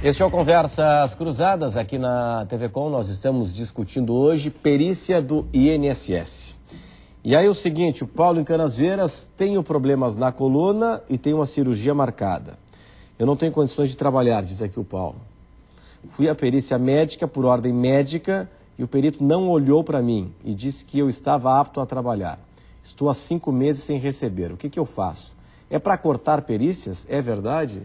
Este é o Conversas Cruzadas, aqui na TV Com. Nós estamos discutindo hoje perícia do INSS. E aí o seguinte, o Paulo em Canasvieiras tem problemas na coluna e tem uma cirurgia marcada. Eu não tenho condições de trabalhar, diz aqui o Paulo. Fui à perícia médica por ordem médica e o perito não olhou para mim e disse que eu estava apto a trabalhar. Estou há 5 meses sem receber. O que eu faço? É para cortar perícias? É verdade?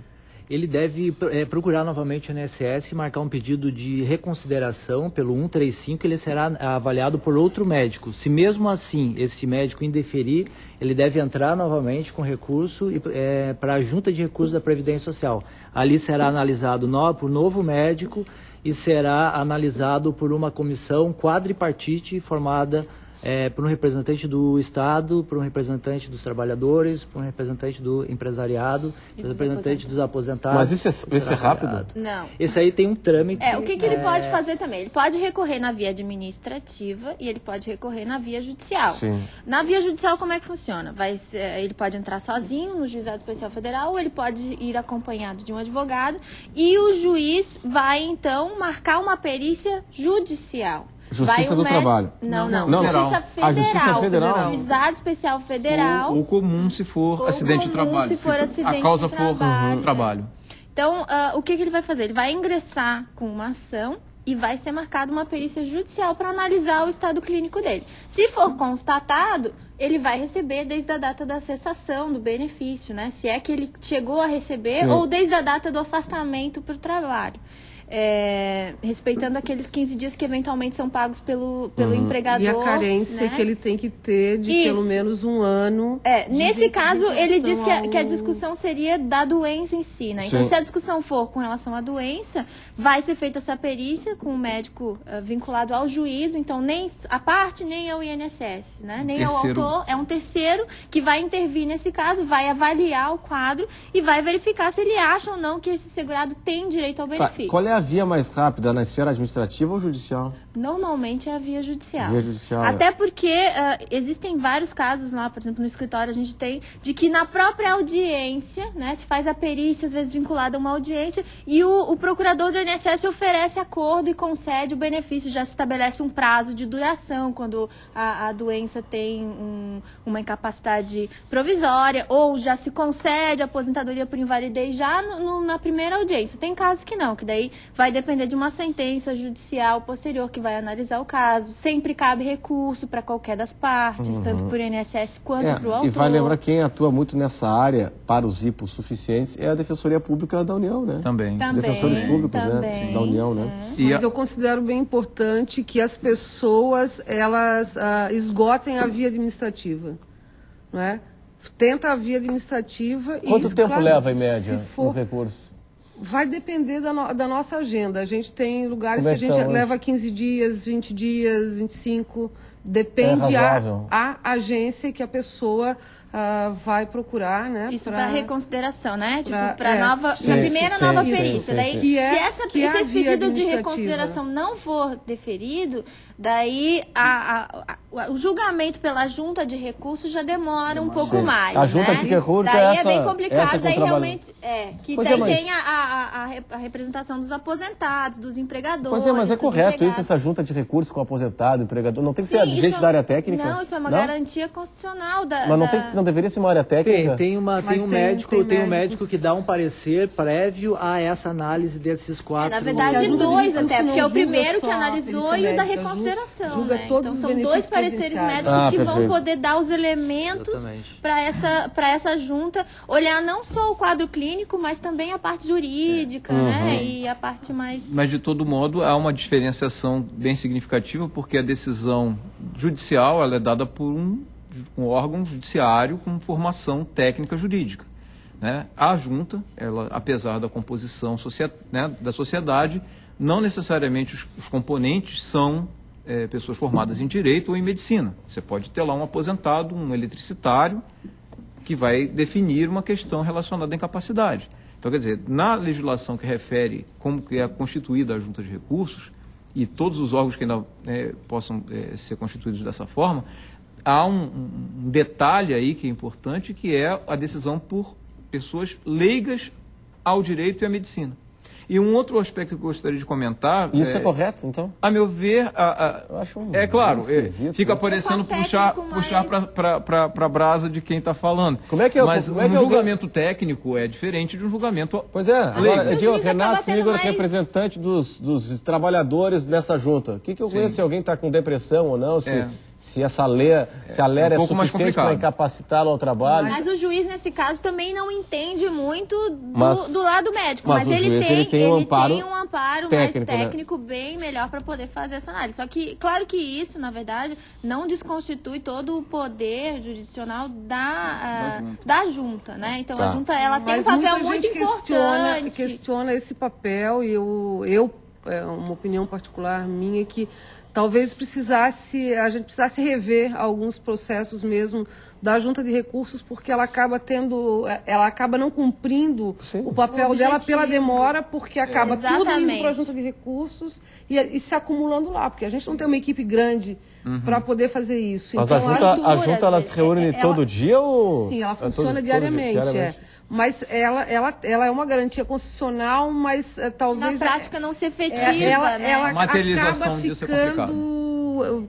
Ele deve procurar novamente o INSS e marcar um pedido de reconsideração pelo 135, ele será avaliado por outro médico. Se mesmo assim esse médico indeferir, ele deve entrar novamente com recurso para a Junta de Recursos da Previdência Social. Ali será analisado por novo médico e será analisado por uma comissão quadripartite formada por um representante do Estado, por um representante dos trabalhadores, por um representante do empresariado, por um representante dos aposentados. Mas isso é rápido? Não. Esse aí tem um trâmite. O que ele pode fazer também? Ele pode recorrer na via administrativa e ele pode recorrer na via judicial. Sim. Na via judicial, como é que funciona? Ele pode entrar sozinho no Juizado Especial Federal ou ele pode ir acompanhado de um advogado e o juiz vai, então, marcar uma perícia judicial. Justiça do Trabalho. Não. Justiça Federal. A Justiça Federal. Juizado Especial Federal. Ou comum se for acidente de trabalho. Se a causa for trabalho. Então, o que ele vai fazer? Ele vai ingressar com uma ação e vai ser marcada uma perícia judicial para analisar o estado clínico dele. Se for constatado, ele vai receber desde a data da cessação do benefício, né? Se é que ele chegou a receber, ou desde a data do afastamento para o trabalho. Respeitando aqueles 15 dias que eventualmente são pagos pelo empregador. E a carência, né, que ele tem que ter de pelo menos um ano. Nesse caso, ele diz que a discussão seria da doença em si, né? Então, se a discussão for com relação à doença, vai ser feita essa perícia com o médico vinculado ao juízo, então nem a parte, nem ao INSS, né? Nem ao autor, é um terceiro que vai intervir nesse caso, vai avaliar o quadro e vai verificar se ele acha ou não que esse segurado tem direito ao benefício. Qual é a via mais rápida, na esfera administrativa ou judicial? Normalmente é a via judicial. Via judicial. Até porque existem vários casos lá, por exemplo, no escritório a gente tem, de que na própria audiência, né, se faz a perícia, às vezes vinculada a uma audiência, e o procurador do INSS oferece acordo e concede o benefício, já se estabelece um prazo de duração quando a doença tem uma incapacidade provisória, ou já se concede a aposentadoria por invalidez já na primeira audiência. Tem casos que não, que daí vai depender de uma sentença judicial posterior que vai analisar o caso. Sempre cabe recurso para qualquer das partes, tanto para o INSS quanto para o autor. E vai lembrar quem atua muito nessa área para os hipossuficientes é a Defensoria Pública da União, né? Também. Defensores públicos, né? Da União, né? Mas eu considero bem importante que as pessoas, elas esgotem a via administrativa, não é? Tenta a via administrativa. Quanto tempo leva, em média, um recurso? Vai depender da nossa agenda. A gente tem lugares que a gente leva 15 dias, 20 dias, 25. Depende a agência que a pessoa vai procurar, né? Isso para reconsideração, né? Tipo, para primeira nova perícia. Daí, se esse pedido de reconsideração não for deferido, daí o julgamento pela junta de recursos já demora um pouco mais. A junta de recursos daí é bem complicado, daí realmente que daí tem a representação dos aposentados, dos empregadores. Mas é correto isso, essa junta de recursos com aposentado, empregador, não tem que ser gente da área técnica? Não, isso é uma garantia constitucional Mas não deveria ser uma área técnica? Tem um médico que dá um parecer prévio a essa análise desses 4. Na verdade, 2 até, porque é o primeiro que analisou e o da reconsideração. Né? Então são 2 pareceres médicos que vão poder dar os elementos para essa junta olhar não só o quadro clínico, mas também a parte jurídica, né? E a parte mais... Mas de todo modo há uma diferenciação bem significativa, porque a decisão judicial ela é dada por um órgão judiciário com formação técnica jurídica, né? A junta, ela, apesar da composição da sociedade, não necessariamente os componentes são pessoas formadas em direito ou em medicina. Você pode ter lá um aposentado, um eletricitário, que vai definir uma questão relacionada à incapacidade. Então, quer dizer, na legislação que refere como que é constituída a junta de recursos, e todos os órgãos que ainda possam ser constituídos dessa forma, há um detalhe aí que é importante, que é a decisão por pessoas leigas ao direito e à medicina. E um outro aspecto que eu gostaria de comentar... Isso é correto, então? A meu ver, eu acho é claro, fica parecendo puxar para a brasa de quem está falando. Como é que Mas um julgamento técnico é diferente de um julgamento... Pois é, agora, Renato Igor, representante dos trabalhadores nessa junta. O que eu conheço se alguém está com depressão ou não, se essa lei, se a lei é suficiente para incapacitá-lo ao trabalho. Mas o juiz, nesse caso, também não entende muito do lado médico. Mas ele tem um amparo técnico, mais técnico, né? Bem melhor para poder fazer essa análise. Só que, claro que isso, na verdade, não desconstitui todo o poder jurisdicional da junta, né? Então, a junta ela tem um papel muito importante. Questiona esse papel e eu uma opinião particular minha que talvez a gente precisasse rever alguns processos mesmo da junta de recursos, porque ela acaba não cumprindo o papel dela pela demora, porque acaba tudo indo para a junta de recursos e se acumulando lá, porque a gente não tem uma equipe grande para poder fazer isso. Mas então, a junta ela se reúne todo dia ou... Sim, ela funciona diariamente. Mas ela é uma garantia constitucional, mas talvez... Na prática não ser efetiva, ela a materialização acaba disso ficando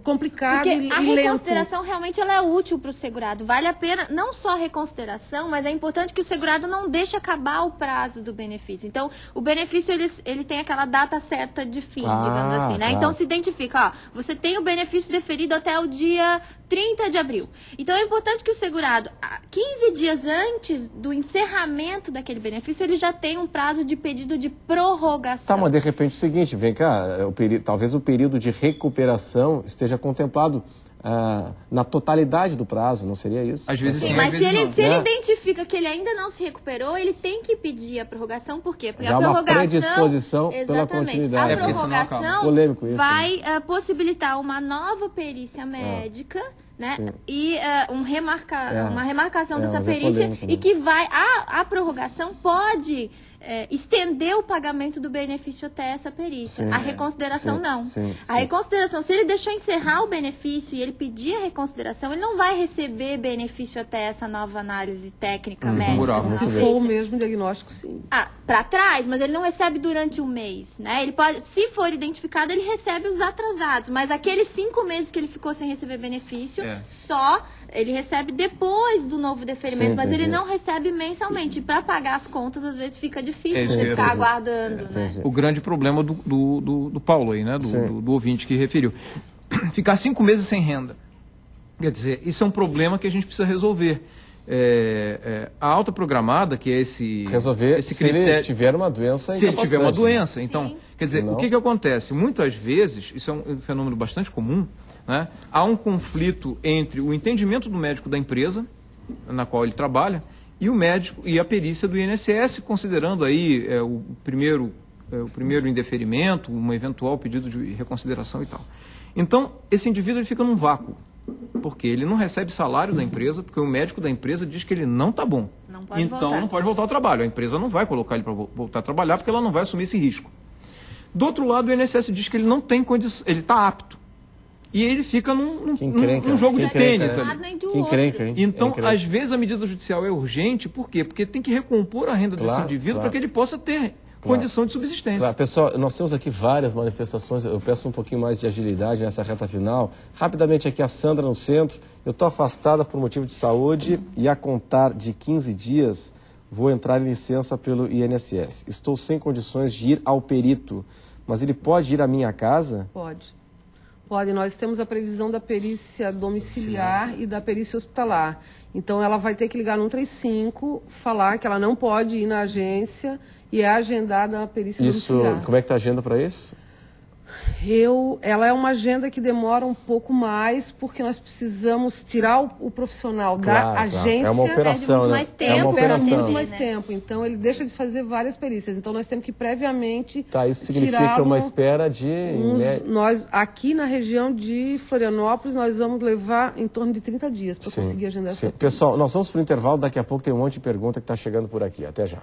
complicado porque e lento. A reconsideração realmente ela é útil para o segurado. Vale a pena, não só a reconsideração, mas é importante que o segurado não deixe acabar o prazo do benefício. Então, o benefício ele tem aquela data certa de fim, digamos assim, né? Então, se identifica, você tem o benefício deferido até o dia 30 de abril. Então, é importante que o segurado, 15 dias antes do encerramento daquele benefício, ele já tem um prazo de pedido de prorrogação. Tá, mas de repente é o seguinte, vem cá, talvez o período de recuperação esteja contemplado na totalidade do prazo, não seria isso? Às vezes sim, mas às vezes não. Se ele identifica que ele ainda não se recuperou, ele tem que pedir a prorrogação, por quê? Porque já a prorrogação... uma predisposição pela continuidade. A prorrogação vai possibilitar uma nova perícia médica, né? E uma remarcação dessa perícia, polêmico, né? E que a prorrogação pode estender o pagamento do benefício até essa perícia. A reconsideração não. A reconsideração, se ele deixou encerrar o benefício e ele pedir a reconsideração, ele não vai receber benefício até essa nova análise técnica médica. Se for o mesmo diagnóstico, sim. Para trás, mas ele não recebe durante um mês, né? Ele pode, se for identificado, ele recebe os atrasados, mas aqueles 5 meses que ele ficou sem receber benefício, só ele recebe depois do novo deferimento, mas ele não recebe mensalmente. E para pagar as contas, às vezes fica difícil ele ficar aguardando, né? O grande problema do Paulo aí, né? Do ouvinte que referiu. Ficar 5 meses sem renda. Quer dizer, isso é um problema que a gente precisa resolver. A alta programada, que é esse se ele tiver uma doença, se ele tiver uma doença, então, quer dizer, o que acontece? Muitas vezes, isso é um fenômeno bastante comum, né? Há um conflito entre o entendimento do médico da empresa na qual ele trabalha e o médico e a perícia do INSS, considerando aí o primeiro indeferimento, um eventual pedido de reconsideração e tal. Então, esse indivíduo ele fica num vácuo, porque ele não recebe salário da empresa, porque o médico da empresa diz que ele não está bom. Não pode voltar ao trabalho. A empresa não vai colocar ele para voltar a trabalhar, porque ela não vai assumir esse risco. Do outro lado, o INSS diz que ele não tem condição, ele está apto. E ele fica num jogo de tênis. Então, às vezes, a medida judicial é urgente, por quê? Porque tem que recompor a renda desse indivíduo para que ele possa ter condição de subsistência. Claro. Pessoal, nós temos aqui várias manifestações, eu peço um pouquinho mais de agilidade nessa reta final. Rapidamente aqui a Sandra no centro, eu estou afastada por motivo de saúde e a contar de 15 dias vou entrar em licença pelo INSS. Estou sem condições de ir ao perito, mas ele pode ir à minha casa? Pode. Nós temos a previsão da perícia domiciliar e da perícia hospitalar. Então, ela vai ter que ligar no 135, falar que ela não pode ir na agência e é agendada a perícia domiciliar. Como é que está a agenda para isso? Ela é uma agenda que demora um pouco mais, porque nós precisamos tirar o profissional da agência. É uma operação, muito mais tempo, muito mais tempo. Então, ele deixa de fazer várias perícias. Então, nós temos que previamente isso significa uma espera de... Nós, aqui na região de Florianópolis, nós vamos levar em torno de 30 dias para conseguir agendar essa perícia. Pessoal, nós vamos para o intervalo. Daqui a pouco tem um monte de pergunta que está chegando por aqui. Até já.